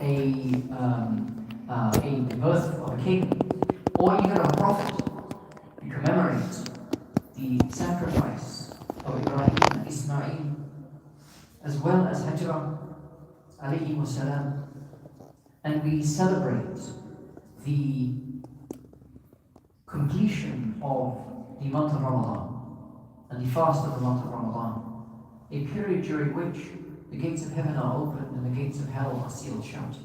a birth of a king, or even of a prophet. We commemorate the sacrifice of Ibrahim and Ismail, as well as Hajra alayhi wasalam, and we celebrate the completion of the month of Ramadan and the fast of the month of Ramadan, a period during which the gates of heaven are open and the gates of hell are sealed shut.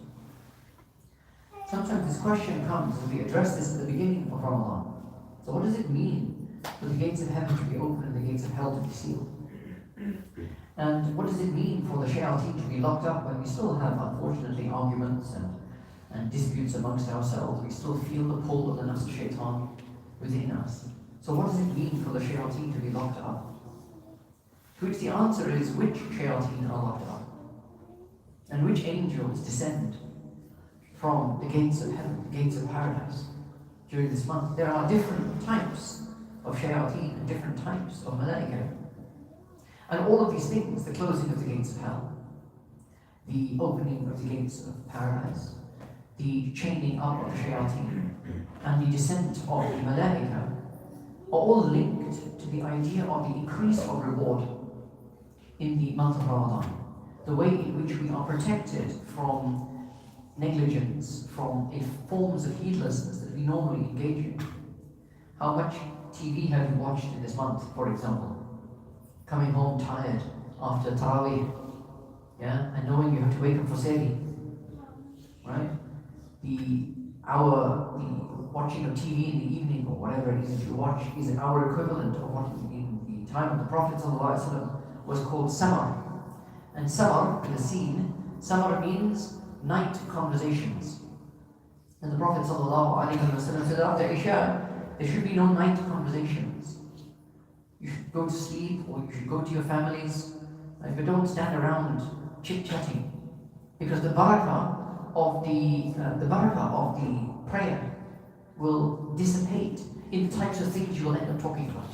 Sometimes this question comes, and we address this at the beginning of Ramadan. So what does it mean for the gates of heaven to be open and the gates of hell to be sealed? And what does it mean for the shayateen to be locked up when we still have, unfortunately, arguments and disputes amongst ourselves? We still feel the pull of the nafs shaitan within us. So what does it mean for the shayateen to be locked up? To which the answer is, which shayateen are locked up? And which angels descend from the gates of heaven, the gates of paradise during this month? There are different types of shayateen and different types of malaika. And all of these things, the closing of the gates of hell, the opening of the gates of paradise, the chaining up of the shayateen, and the descent of the malaika, are all linked to the idea of the increase of reward in the month of Ramadan. The way in which we are protected from negligence, from forms of heedlessness that we normally engage in. How much TV have you watched in this month, for example? Coming home tired after Taraweeh, yeah, and knowing you have to wake up for Sehri, right? The watching of TV in the evening or whatever it is that you watch is our equivalent of what in the time of the Prophet ﷺ was called samar. And samar, in the scene, samar means night conversations. And the Prophet ﷺ said after Isha, there should be no night conversations. You should go to sleep, or you should go to your families, but don't stand around chit-chatting, because the barakah of the prayer will dissipate in the types of things you will end up talking about.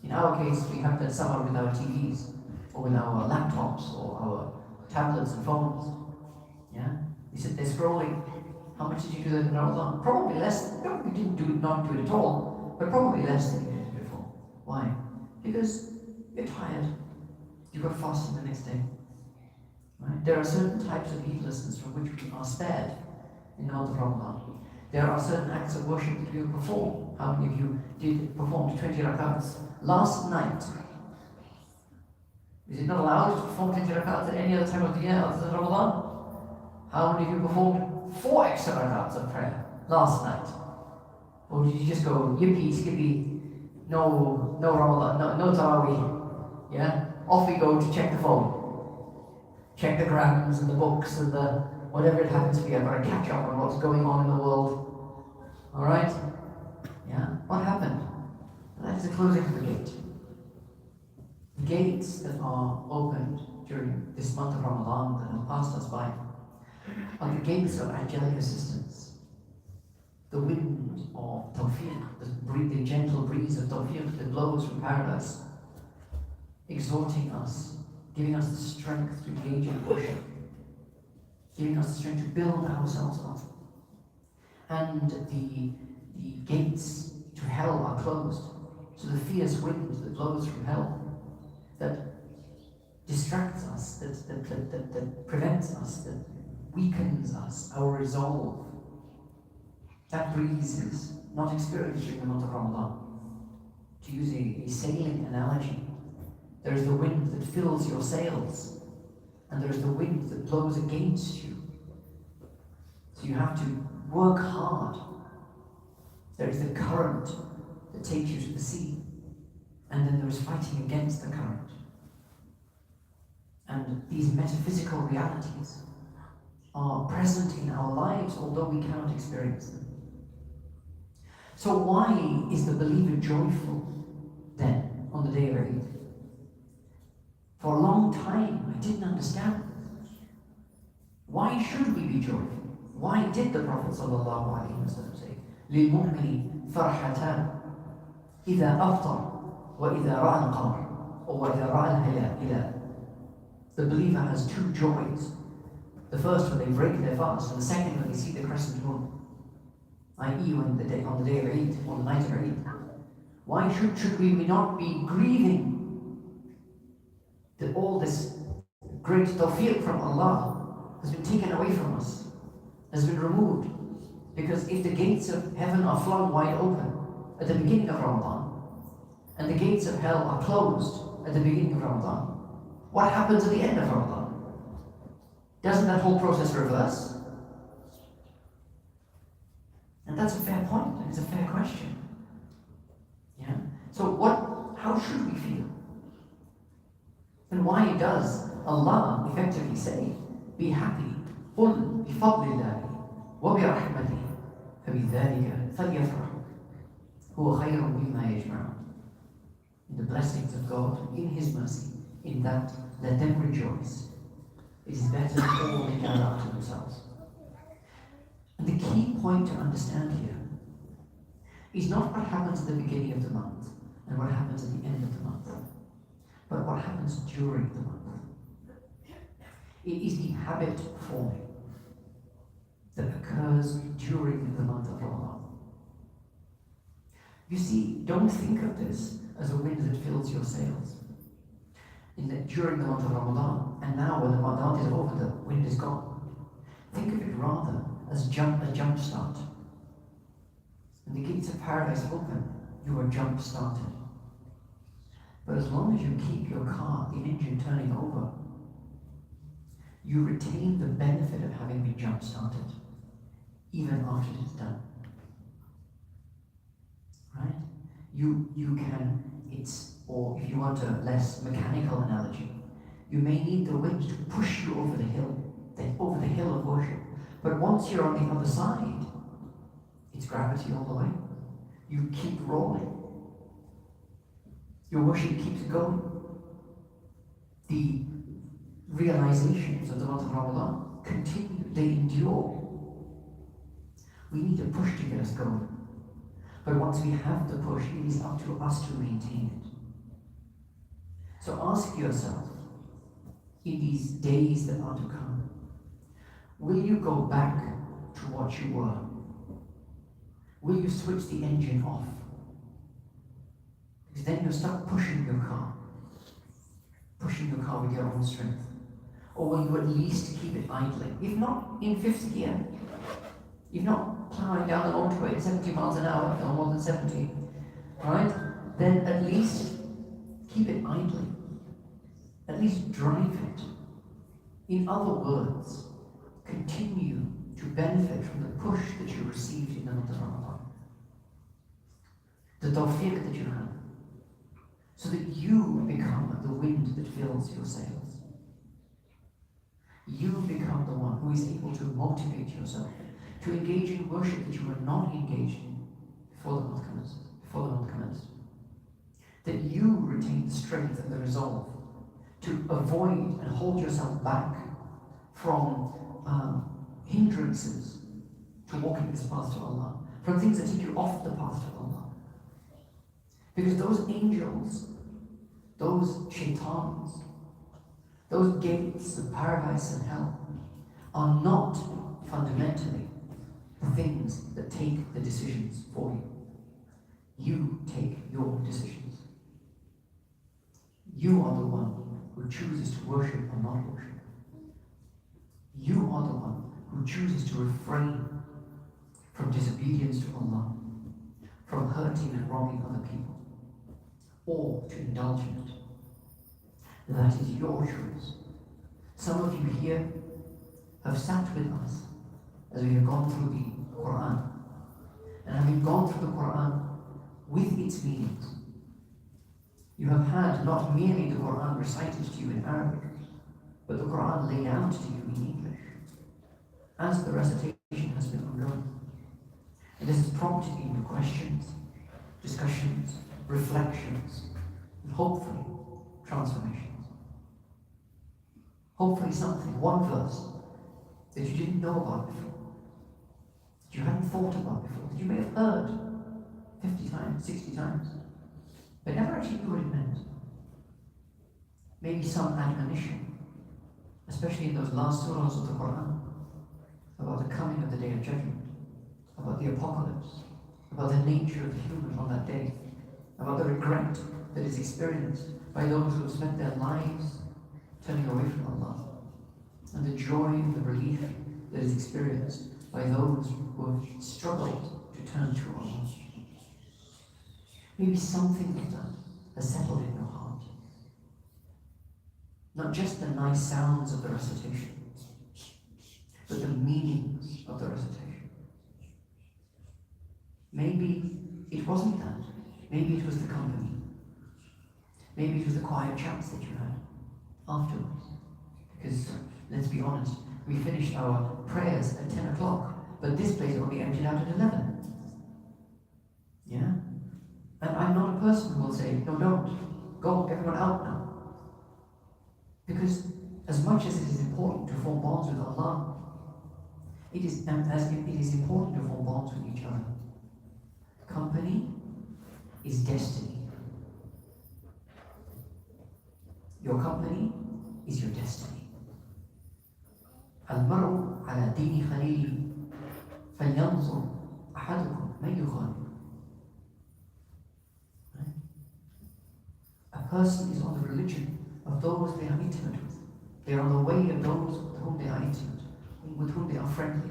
In our case, we have that summer with our TVs, or with our laptops, or our tablets and phones. Yeah, you sit there scrolling. How much did you do that in Ramadan? Probably less. No, you didn't not do it at all, but probably less than you did before. Why? Because you're tired. You've got to fast the next day. Right? There are certain types of heedlessness from which we are spared in the month of Ramadan. There are certain acts of worship that you perform. How many of you did perform 20 rakats last night? Is it not allowed to perform 20 rakats at any other time of the year other than Ramadan? How many of you performed 4 extra rakats of prayer last night? Or did you just go yippee, skippy, no Ramadan, no Taraweeh, yeah? Off we go to check the phone. Check the grams and the books and the whatever it happens to be. I've got to catch up on what's going on in the world. Alright? Yeah? What happened? That is the closing of the gate. The gates that are opened during this month of Ramadan that have passed us by are the gates of angelic assistance. The wind of tawfiq, the gentle breeze of tawfiq that blows from paradise, exhorting us, giving us the strength to engage in worship, giving us the strength to build ourselves up. And the gates to hell are closed. So the fierce wind that blows from hell, that distracts us, that prevents us, that weakens us, our resolve, that breeze is not experienced during the month of Ramadan. To use a sailing analogy, there is the wind that fills your sails, and there is the wind that blows against you. So you have to work hard. There is the current that takes you to the sea, and then there is fighting against the current. And these metaphysical realities are present in our lives, although we cannot experience them. So why is the believer joyful then on the day of Eid? For a long time, I didn't understand. Why should we be joyful? Why did the Prophet ﷺ say, لِلْمُؤْمِنِ فَرْحَتَانِ إِذَا أَفْطَرَ وَإِذَا رَأَى الْقَمَرَ or وَإِذَا رَأَى الْهِلَالَ? The believer has 2 joys. The first when they break their fast, and the second when they see the crescent moon, i.e. on the day of Eid, or the night of Eid. Why should we not be grieving that all this great tawfiq from Allah has been taken away from us, has been removed? Because if the gates of heaven are flung wide open at the beginning of Ramadan, and the gates of hell are closed at the beginning of Ramadan, what happens at the end of Ramadan? Doesn't that whole process reverse? And that's a fair point, and it's a fair question. Yeah? So how should we feel? And why does Allah effectively say, be happy, قُلْ بِفَضْلِ اللَّهِ وَبِرَحْمَتِهِ فَبِذَلِكَ فَلْيَفْرَحُوا هُوَ خَيْرٌ مِمَّا يَجْمَعُونَ. In the blessings of God, in His mercy, in that let them rejoice. It is better than all they gather unto themselves. And the key point to understand here is not what happens at the beginning of the month and what happens at the end of the month, but what happens during the month. It is the habit forming that occurs during the month of Ramadan. You see, don't think of this as a wind that fills your sails. During the month of Ramadan, and now when the Ramadan is over, the wind is gone. Think of it rather as a jump start. When the gates of paradise open, you are jump started. But as long as you keep your car, the engine turning over, you retain the benefit of having been jump started, even after it's done. Right? You can, or if you want a less mechanical analogy, you may need the wind to push you over the hill of worship. But once you're on the other side, it's gravity all the way. You keep rolling. Your worship keeps going. The realizations of the month of Ramadan continue, they endure. We need a push to get us going. But once we have the push, it is up to us to maintain it. So ask yourself, in these days that are to come, will you go back to what you were? Will you switch the engine off? Because then you're stuck pushing your car with your own strength. Or will you at least keep it idling? If not in fifth gear, if not plowing down the motorway at 70 miles an hour, or more than 70, right? Then at least keep it idling. At least drive it. In other words, continue to benefit from the push that you received in the month of Ramadan. The tawfiq that you have. So that you become the wind that fills your sails. You become the one who is able to motivate yourself to engage in worship that you were not engaged in before the month commenced. That you retain the strength and the resolve to avoid and hold yourself back from hindrances to walking this path to Allah, from things that take you off the path to Allah. Because those angels, those shaitans, those gates of paradise and hell are not fundamentally the things that take the decisions for you. You take your decisions. You are the one who chooses to worship or not worship. You are the one who chooses to refrain from disobedience to Allah, from hurting and wronging other people, or to indulge in it. That is your choice. Some of you here have sat with us as we have gone through the Quran. And having gone through the Quran with its meanings, you have had not merely the Quran recited to you in Arabic, but the Quran laid out to you in English, as the recitation has been ongoing. And this has prompted you with questions, discussions, reflections, and hopefully transformations. Hopefully something, one verse that you didn't know about before, that you hadn't thought about before, that you may have heard 50 times, 60 times, but never actually knew what it meant. Maybe some admonition, especially in those last surahs of the Quran, Judgment, about the apocalypse, about the nature of the human on that day, about the regret that is experienced by those who have spent their lives turning away from Allah, and the joy and the relief that is experienced by those who have struggled to turn to Allah. Maybe something of that has settled in your heart. Not just the nice sounds of the recitation, but the meanings of the recitation. Maybe it wasn't that. Maybe it was the company. Maybe it was the quiet chats that you had afterwards. Because, let's be honest, we finished our prayers at 10 o'clock, but this place only emptied out at 11. Yeah? And I'm not a person who will say, no, don't. Go, everyone out now. Because as much as it is important to form bonds with Allah, it is important to form bonds with each other. Company is destiny. Your company is your destiny. المرء على دين خليله فلينظر أحدكم من يخالف. A person is on the religion of those they are intimate with. They are on the way of those with whom they are intimate, with whom they are friendly.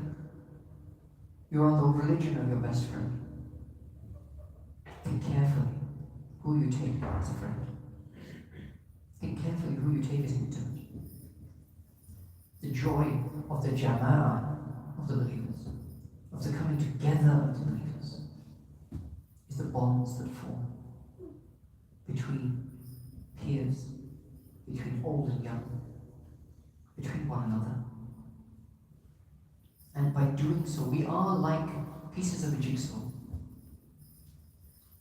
You are on the religion of your best friend. Think carefully who you take as a friend. Think carefully who you take as intimate. The joy of the jama'ah of the believers, of the coming together of the believers, is the bonds that form between peers, between old and young, between one another. And by doing so, we are like pieces of a jigsaw.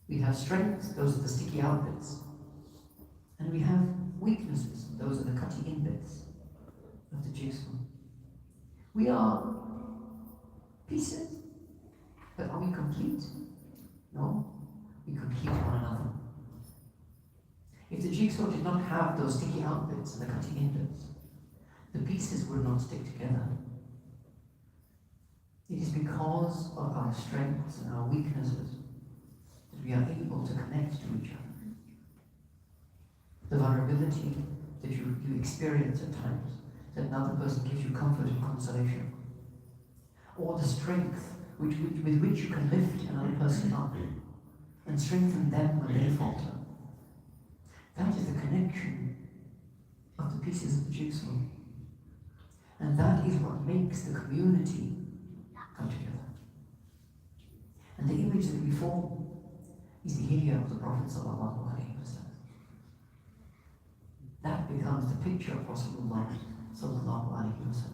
We have strengths, those are the sticky out bits. And we have weaknesses, those are the cutting in bits of the jigsaw. We are pieces, but are we complete? No, we complete one another. If the jigsaw did not have those sticky out bits and the cutting in bits, the pieces would not stick together. It is because of our strengths and our weaknesses that we are able to connect to each other. The vulnerability that you experience at times, that another person gives you comfort and consolation. Or the strength with which you can lift another person up and strengthen them when they falter. That is the connection of the pieces of the jigsaw. And that is what makes the community come together. And the image that we form is the hijrah of the Prophet ﷺ. That becomes the picture of Rasulullah ﷺ.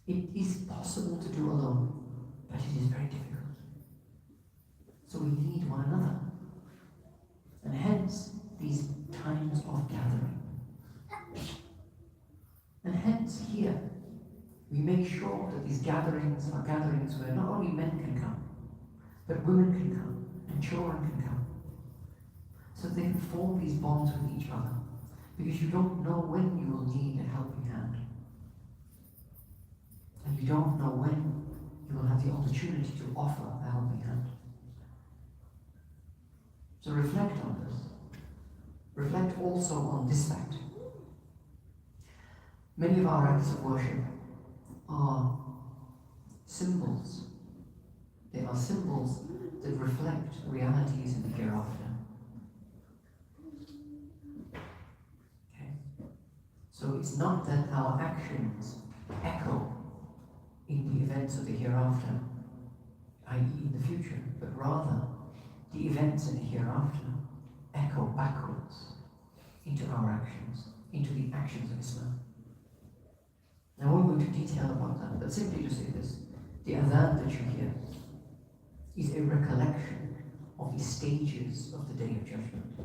It is possible to do alone, but it is very difficult. So we need one another. And hence, these times of gathering. And hence, here, we make sure that these gatherings are gatherings where not only men can come, but women can come, and children can come. So they can form these bonds with each other. Because you don't know when you will need a helping hand. And you don't know when you will have the opportunity to offer a helping hand. So reflect on this. Reflect also on this fact. Many of our acts of worship are symbols. They are symbols that reflect realities in the hereafter. Okay? So it's not that our actions echo in the events of the hereafter, i.e. in the future, but rather the events in the hereafter echo backwards into our actions, into the actions of Islam. Now I won't go into detail about that, but simply to say this: the adhan that you hear is a recollection of the stages of the Day of Judgment.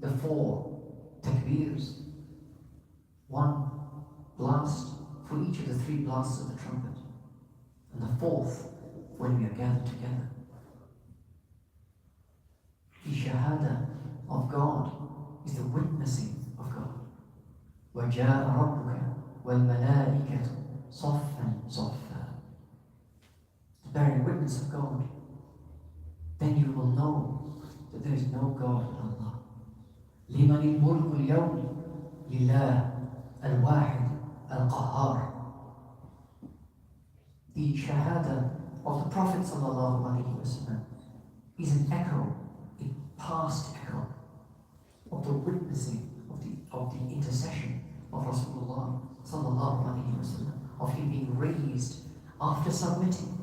The four takbirs, one blast for each of the three blasts of the trumpet, and the fourth when we are gathered together. The shahada of God is the witnessing of God. وَجَاءَ رَبُّكَ وَالْمَلَائِكَةُ صَفًّا صَفًّا. Bearing witness of God, then you will know that there is no God but Allah. لِمَنِ الْمُلْكُ الْيَوْمِ لِلَّهِ الْوَاحِدِ الْقَهَّارِ. The Shahada of the Prophet ﷺ is an echo, a past echo of the witnessing of the intercession of Rasulullah ﷺ, of him being raised after submitting.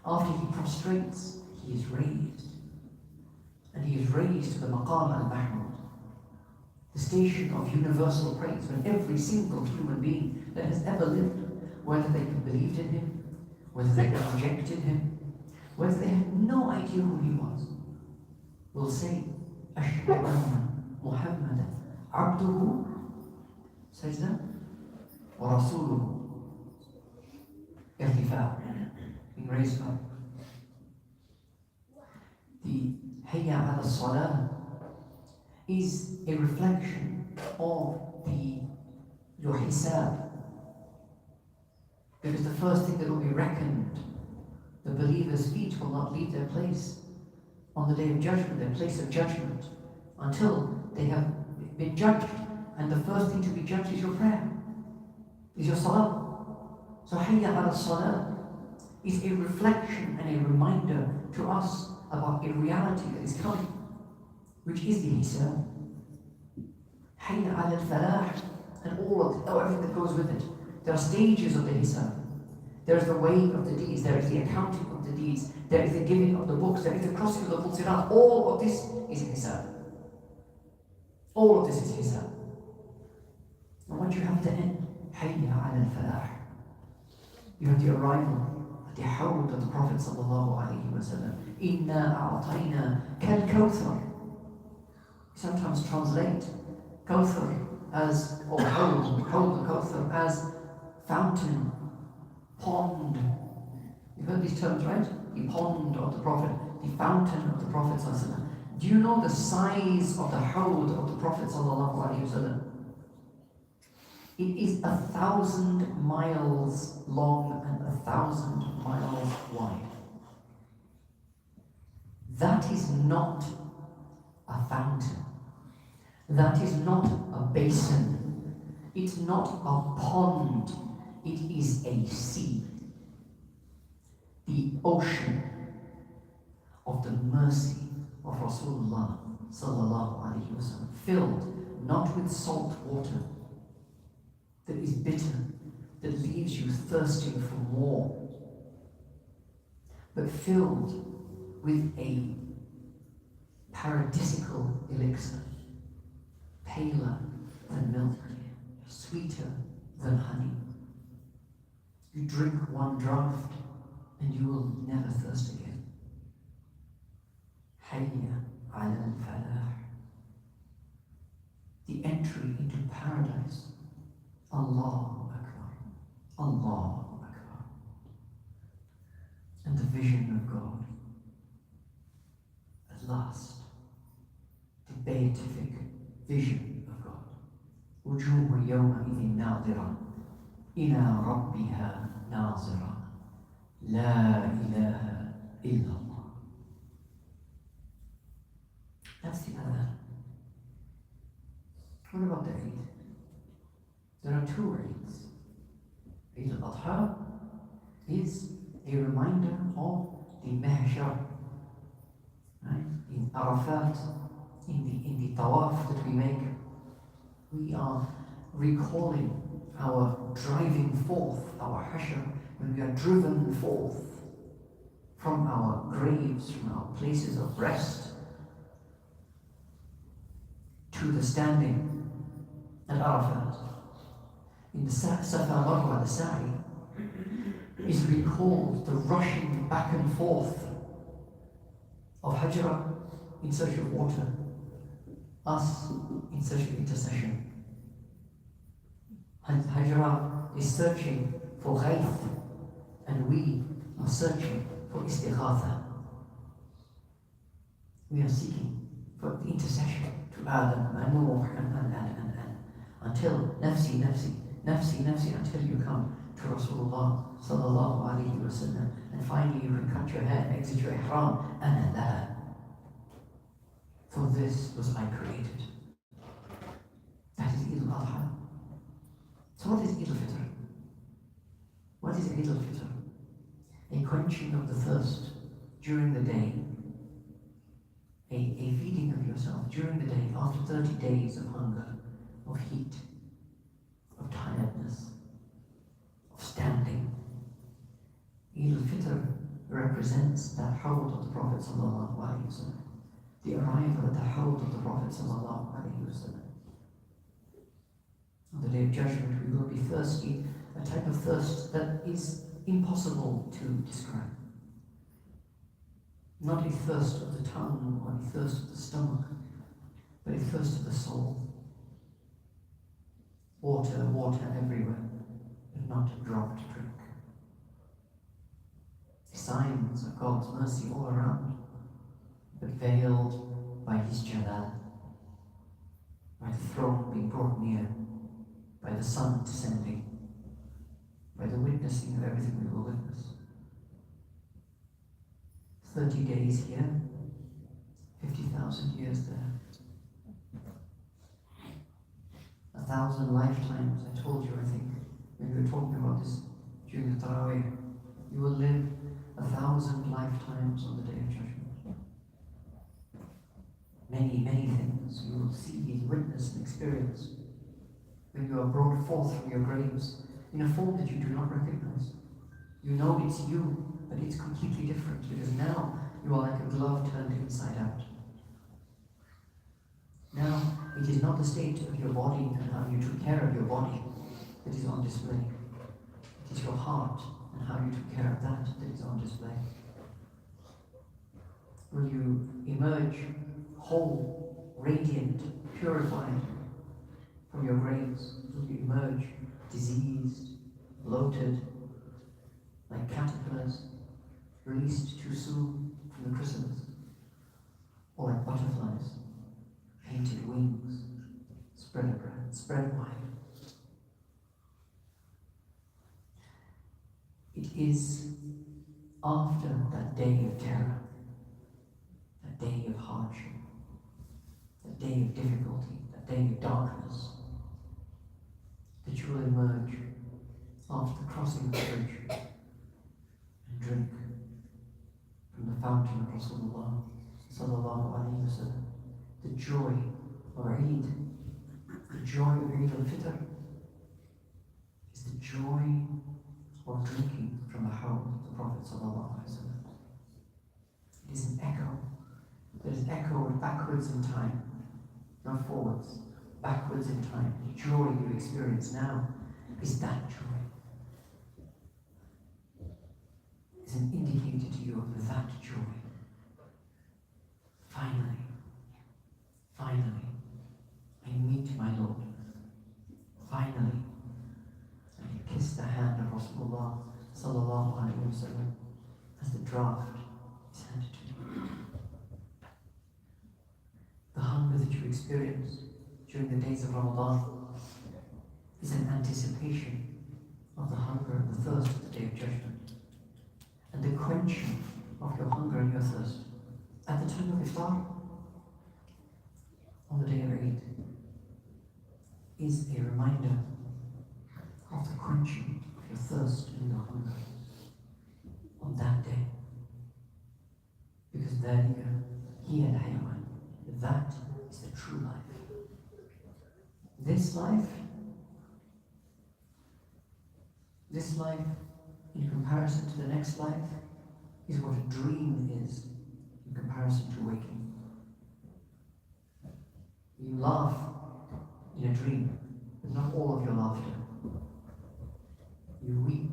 After he prostrates, he is raised. And he is raised to the Maqam al-Mahmud, the station of universal praise, when every single human being that has ever lived, whether they have believed in him, whether they have rejected him, whether they had no idea who he was, will say, Ashhadu anna Muhammadan abduhu, sajda, wa rasuluhu, irtifa', being raised up. The Hayya ala Salah is a reflection of your hisab. Because the first thing that will be reckoned, the believer's feet will not leave their place on the day of judgment, their place of judgment, until they have been judged. And the first thing to be judged is your prayer, is your salah. So Hayya ala Salah is a reflection and a reminder to us about a reality that is coming, which is the hisab. Hayya ala al-falah, and everything that goes with it. There are stages of the hisab. There is the weighing of the deeds, there is the accounting of the deeds, there is the giving of the books, there is the crossing of the full sirat. All of this is hisab. All of this is hisab. And what you have at the end, Hayya ala al-falah. You have the arrival at the hawd of the Prophet sallallahu alayhi wa sallam. Inna a'atayna kal kawthar. Sometimes translate Kawthar as, or hawd al-Kawthar as fountain, pond. You've heard these terms, right? The pond of the Prophet, the fountain of the Prophet sallallahu alaihi wasallam. Do you know the size of the hawd of the Prophet sallallahu alaihi wasallam? It is 1,000 miles long and 1,000 miles wide. That is not a fountain. That is not a basin. It's not a pond. It is a sea. The ocean of the mercy of Rasulullah sallallahu alaihi wasallam, filled not with salt water that is bitter, that leaves you thirsting for more, but filled with a paradisical elixir, paler than milk, sweeter than honey. You drink one draught and you will never thirst again. Hayya ala al-falah. The entry into paradise. Allahu Akbar. Allahu Akbar. And the vision of God. At last, the beatific vision of God. وجوه يومئذ ناظرة إلى ربها ناظرة لا إله إلا الله. That's the adhan. What about the Eid? There are two Eids. Eid al-Adha is a reminder of the Mahshar, right? In Arafat, in the tawaf that we make, we are recalling our driving forth, our hashr, when we are driven forth from our graves, from our places of rest, to the standing at Arafat. In the Safa Marwa, the Sa'i, is recalled the rushing back and forth of Hajra in search of water, us in search of intercession. And Hajra is searching for ghayth, and we are searching for istighatha. We are seeking for the intercession to Adam and Nuh and until nafsi, nafsi, Nafsi, nafsi, until you come to Rasulullah sallallahu alayhi wa sallam, and finally you can cut your hair, exit your ihram, and Allah. For this was I created. That is Eid al-Adha. So what is Eid al-Fitr? What is Eid al-Fitr? A quenching of the thirst during the day, a feeding of yourself during the day after 30 days of hunger, of heat, of tiredness, of standing. Eid al-Fitr represents that hawd of the Prophet sallallahu alaihi wasallam, the arrival at the hawd of the Prophet sallallahu alaihi wasallam. On the Day of Judgment we will be thirsty, a type of thirst that is impossible to describe. Not a thirst of the tongue or a thirst of the stomach, but a thirst of the soul. Water, water everywhere, but not a drop to drink. Signs of God's mercy all around, but veiled by His Jalal, by the throne being brought near, by the sun descending, by the witnessing of everything we will witness. 30 days here, 50,000 years there. 1,000 lifetimes, I told you, I think, when we were talking about this during the Taraweeh, you will live 1,000 lifetimes on the Day of Judgment. Many, many things you will see, witness, and experience when you are brought forth from your graves in a form that you do not recognize. You know it's you, but it's completely different, because now you are like a glove turned inside out. Now it is not the state of your body and how you took care of your body that is on display. It is your heart and how you took care of that that is on display. Will you emerge whole, radiant, purified from your graves? Will you emerge diseased, bloated, like caterpillars released too soon from the chrysalis, or like butterflies, painted wings, spread wide? It is after that day of terror, that day of hardship, that day of difficulty, that day of darkness, that you will emerge after crossing the bridge and drink from the fountain of Rasulullah sallallahu alaihi wasallam. The joy of Eid, the joy of Eid al-Fitr, is the joy of drinking from the hawd of the Prophet sallallahu alaihi wasallam. It is an echo that is echoed backwards in time, not forwards, backwards in time. The joy you experience now is that joy. Is an indicator to you of that joy. Finally, I meet my Lord. Finally, I kiss the hand of Rasulullah sallallahu alaihi wasallam as the draft is handed to me. The hunger that you experience during the days of Ramadan is an anticipation of the hunger and the thirst of the Day of Judgment, and the quenching of your hunger and your thirst at the time of Iftar on the day of Eid is a reminder of the quenching of your thirst and your hunger on that day. Because ذَلِكَ هِيَ الْحَيَوَانِ, that is the true life. This life, in comparison to the next life, is what a dream is in comparison to waking. You laugh in a dream, but not all of your laughter. You weep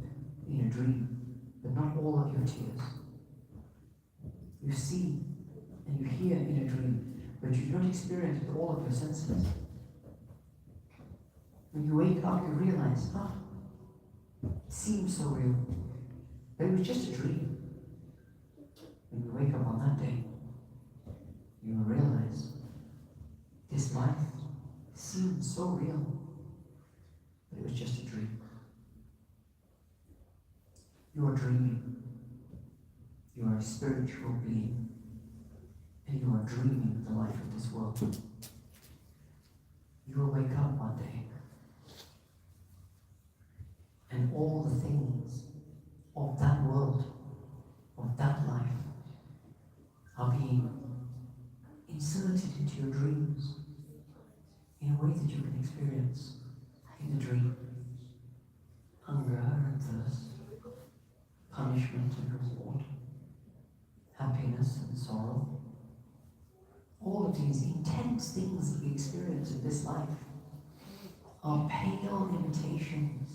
in a dream, but not all of your tears. You see and you hear in a dream, but you do not experience with all of your senses. When you wake up, you realize, it seems so real, but it was just a dream. When you wake up on that day, you will realize this life seems so real, but it was just a dream. You are dreaming. You are a spiritual being, and you are dreaming the life of this world. You will wake up one day, and all the things of that world, of that life, are being inserted into your dreams in a way that you can experience in the dream. Hunger and thirst, punishment and reward, happiness and sorrow. All of these intense things that we experience in this life are pale imitations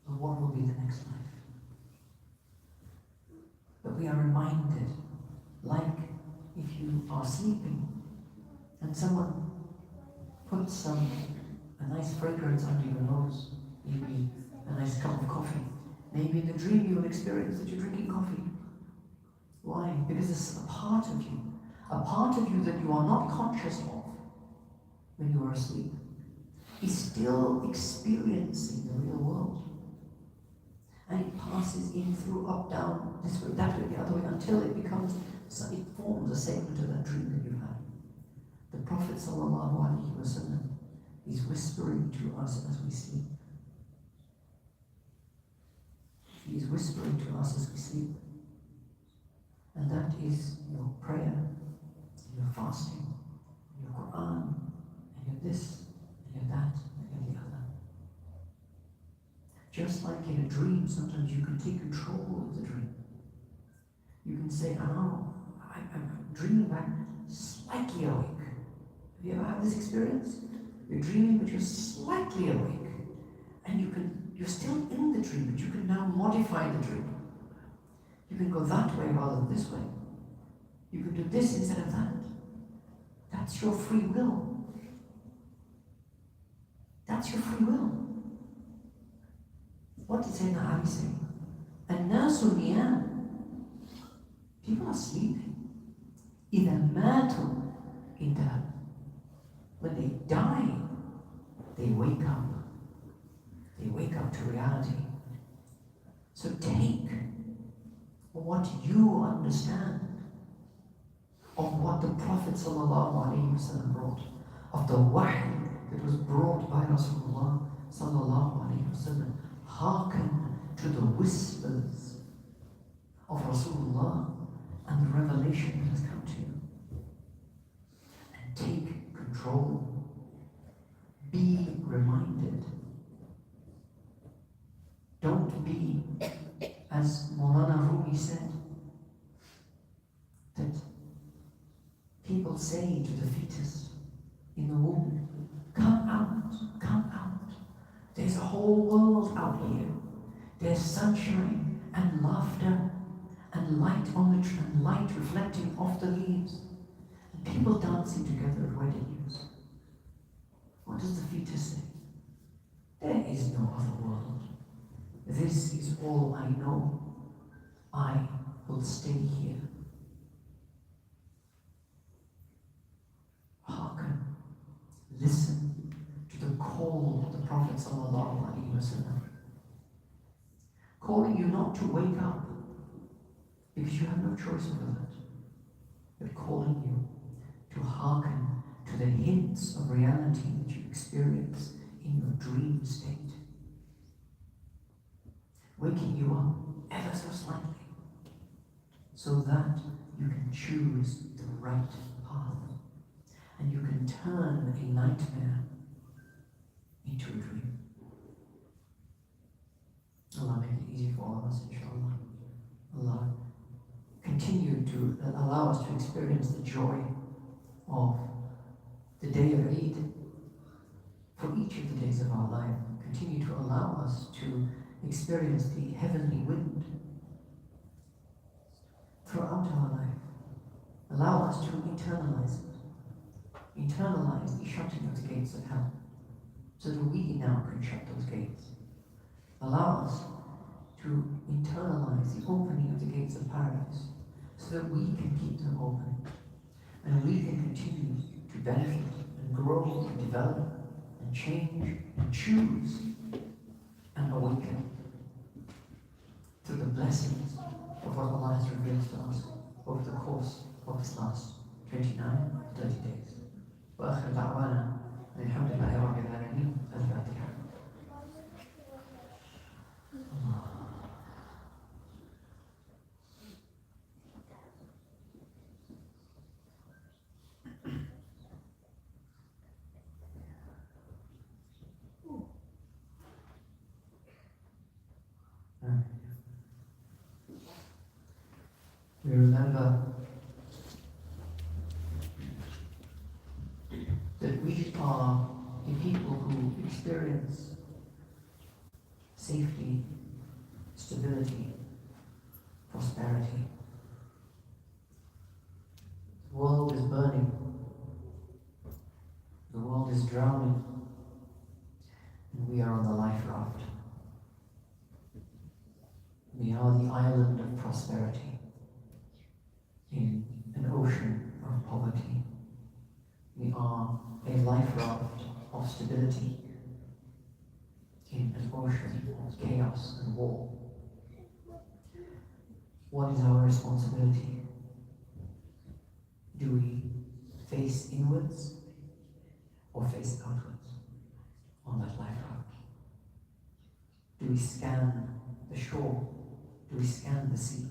of what will be the next life. But we are reminded, like if you are sleeping and someone puts a nice fragrance under your nose, maybe a nice cup of coffee. Maybe in the dream you will experience that you're drinking coffee. Why? Because it's a part of you that you are not conscious of when you are asleep, is still experiencing the real world. And it passes in through, up, down, this way, that way, the other way, until it forms a segment of that dream that you had. The Prophet ﷺ is whispering to us as we sleep. He is whispering to us as we sleep. And that is your prayer, your fasting, your Quran, and your this, and your that, and your the other. Just like in a dream, sometimes you can take control of the dream. You can say, oh, I'm dreaming back slightly awake. Have you ever had this experience? You're dreaming, but you're slightly awake. And you're still in the dream, but you can now modify the dream. You can go that way rather than this way. You can do this instead of that. That's your free will. That's your free will. What did Sayyidina Ali say? الناس نيام. People are sleeping. إذا ماتوا انتهى. When they die, they wake up. They wake up to reality. So take what you understand of what the Prophet ﷺ brought, of the wahy that was brought by Rasulullah ﷺ. Hearken to the whispers of Rasulullah and the revelation that has come to you. And take control. Be reminded. Don't be, as Maulana Rumi said, that people say to the fetus in the womb, come out, come out. There's a whole world out here. There's sunshine and laughter and light on the tree, and light reflecting off the leaves, and people dancing together at weddings. What does the fetus say? There is no other world. This is all I know. I will stay here. Hearken, listen to the call of the Prophet ﷺ, calling you not to wake up because you have no choice over that, but calling you to hearken to the hints of reality that you experience in your dream state, waking you up ever so slightly so that you can choose the right path and you can turn a nightmare into a dream. Allah make it easy for all of us, inshallah. Allah continue to allow us to experience the joy of the day of Eid for each of the days of our life. Continue to allow us to experience the heavenly wind throughout our life. Allow us to internalize it. Internalize the shutting of the gates of hell, so that we now can shut those gates. Allow us to internalize the opening of the gates of paradise, so that we can keep them open, and we can continue to benefit and grow and develop and change and choose and awaken to the blessings of what Allah has revealed to us over the course of this last 29, 30 days. وآخر دعوانا الحمد لله رب العالمين. الفاتحة. We remember that we are a people who experience safety, stability, prosperity. The world is burning. The world is drowning. And we are on the life raft. We are the island of prosperity in an ocean of poverty. We are a life raft of stability in an ocean of chaos and war. What is our responsibility? Do we face inwards or face outwards on that life raft? Do we scan the shore? Do we scan the sea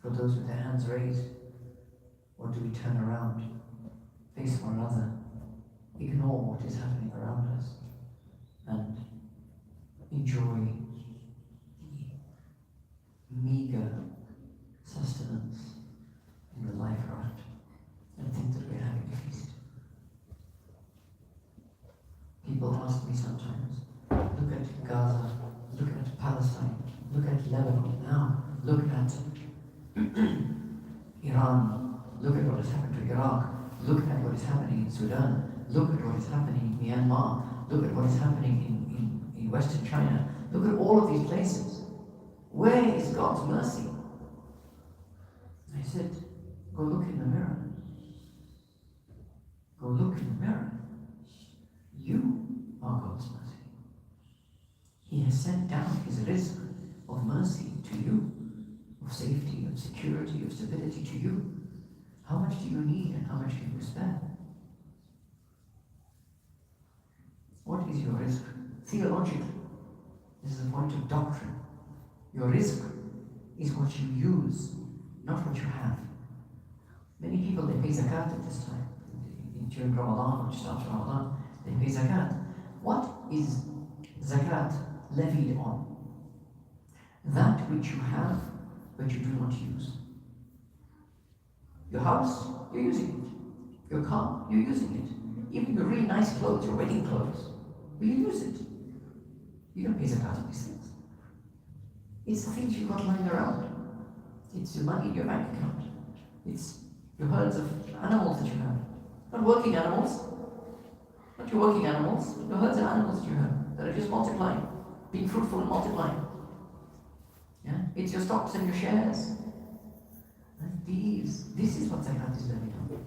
for those with their hands raised? Or do we turn around, face one another, ignore what is happening around us, and enjoy the meager sustenance in the life raft and think that we're having a feast? People ask me sometimes, look at Gaza, look at Palestine, look at Lebanon now, look at Iran, look at what has happened to Iraq, look at what is happening in Sudan, look at what is happening in Myanmar, look at what is happening in Western China, look at all of these places. Where is God's mercy? I said, go look in the mirror. Go look in the mirror. You are God's mercy. He has sent down His rizq of mercy to you, of safety, of security, of stability to you. How much do you need and how much can you spare? What is your rizq? Theologically, this is a point of doctrine. Your rizq is what you use, not what you have. Many people, they pay zakat at this time. During Ramadan or just after Ramadan, they pay zakat. What is zakat levied on? That which you have, but you do not use. Your house, you're using it. Your car, you're using it. Even your really nice clothes, your wedding clothes, will you use it? You don't pay zakat on these things. It's the things you've got lying around. It's your money in your bank account. It's your herds of animals that you have. Not working animals. Not your working animals. Your herds of animals that you have that are just multiplying, being fruitful and multiplying. Yeah? It's your stocks and your shares. And this is what zakat is levied on.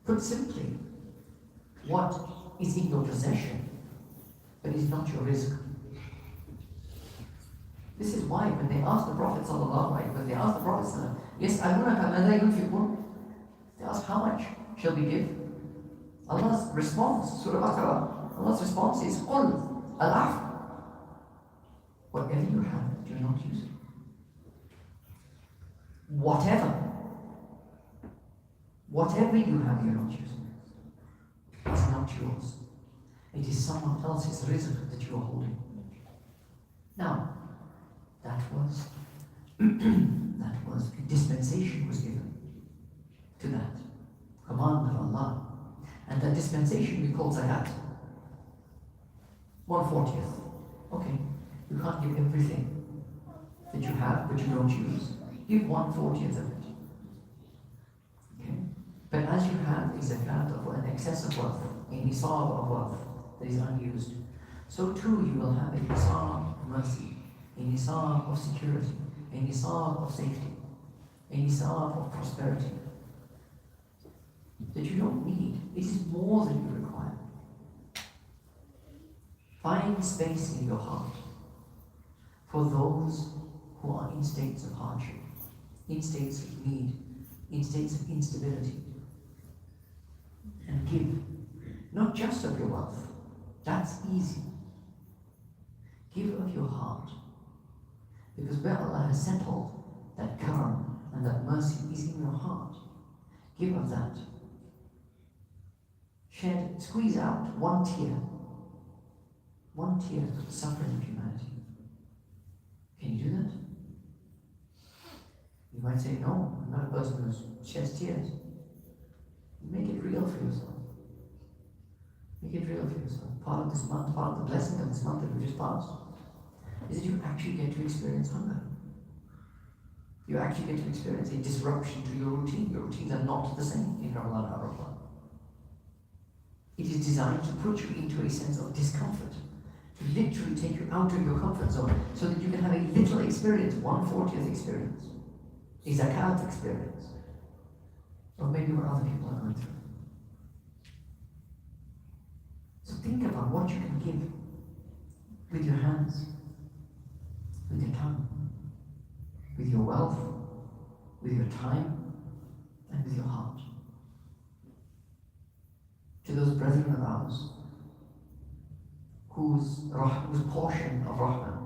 Put simply, what is in your possession, but is not your rizq. This is why when they asked the Prophet when they asked the Prophet, yes, they asked how much shall we give? Allah's response, Surah Baqarah, Allah's response is, قُلْ الْعَفْوَ. Whatever you have, do not use it. Whatever you have, you're not using it. It's not yours. It is someone else's rizq that you are holding. Now, that was a dispensation was given to that command of Allah. And that dispensation we call zakat. 1/40. Okay, you can't give everything that you have but you don't use. Give 1/40 of it. Okay? But as you have a zakat of an excess of wealth, a nisab of wealth that is unused, so too you will have a nisab of mercy, a nisab of security, a nisab of safety, a nisab of prosperity that you don't need. It is more than you require. Find space in your heart for those who are in states of hardship, in states of need, in states of instability. And give, not just of your wealth, that's easy. Give of your heart. Because where Allah has settled that karam and that mercy is in your heart. Give of that. Squeeze out one tear for the suffering of humanity. Can you do that? You might say, no, I'm not a person who sheds tears. Make it real for yourself. Make it real for yourself. Part of this month, part of the blessing of this month that we just passed, is that you actually get to experience hunger. You actually get to experience a disruption to your routine. Your routines are not the same in Ramadan or Ramadan. It is designed to put you into a sense of discomfort, to literally take you out of your comfort zone so that you can have a little experience, 1/40th experience, a zakat experience, or maybe what other people are going through. So think about what you can give with your hands, with your tongue, with your wealth, with your time, and with your heart. To those brethren of ours whose portion of rahmah,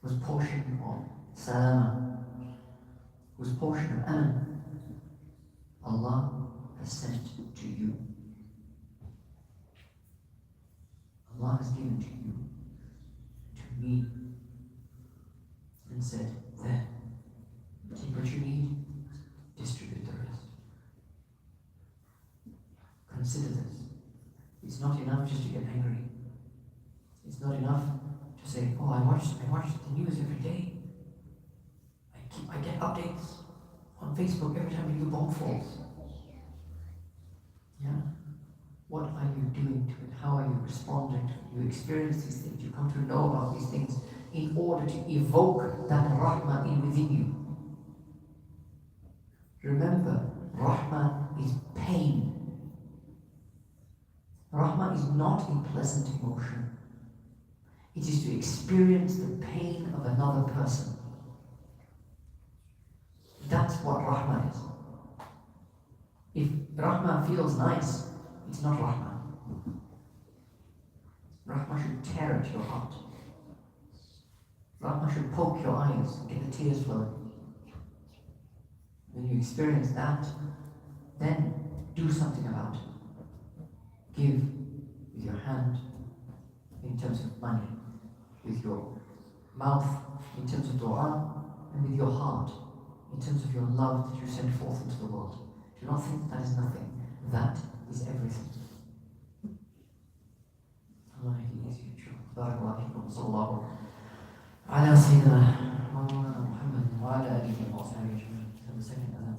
whose portion of salama, whose portion of aman, Allah has sent to you. Allah has given to you, to me, and said, there, take what you need, distribute the rest. Consider this. It's not enough just to get angry. It's not enough to say, oh, I watch the news every day. I get updates on Facebook every time a new bomb falls. Yeah? What are you doing to it? How are you responding to it? You experience these things. You come to know about these things in order to evoke that rahmah in within you. Remember, rahmah is pain. Rahmah is not a pleasant emotion. It is to experience the pain of another person. That's what rahmah is. If rahmah feels nice, it's not rahmah. Rahmah should tear at your heart. Rahmah should poke your eyes, get the tears flowing. When you experience that, then do something about it. Give with your hand in terms of money, with your mouth in terms of dua, and with your heart in terms of your love that you send forth into the world. Do not think that is nothing. That is everything. Allah make it easy, inshallah. Barakallahu fikum. Sallallahu ala Sayyidina Muhammad wa ala alihi wa sahbihi ajma'in. The second adhan.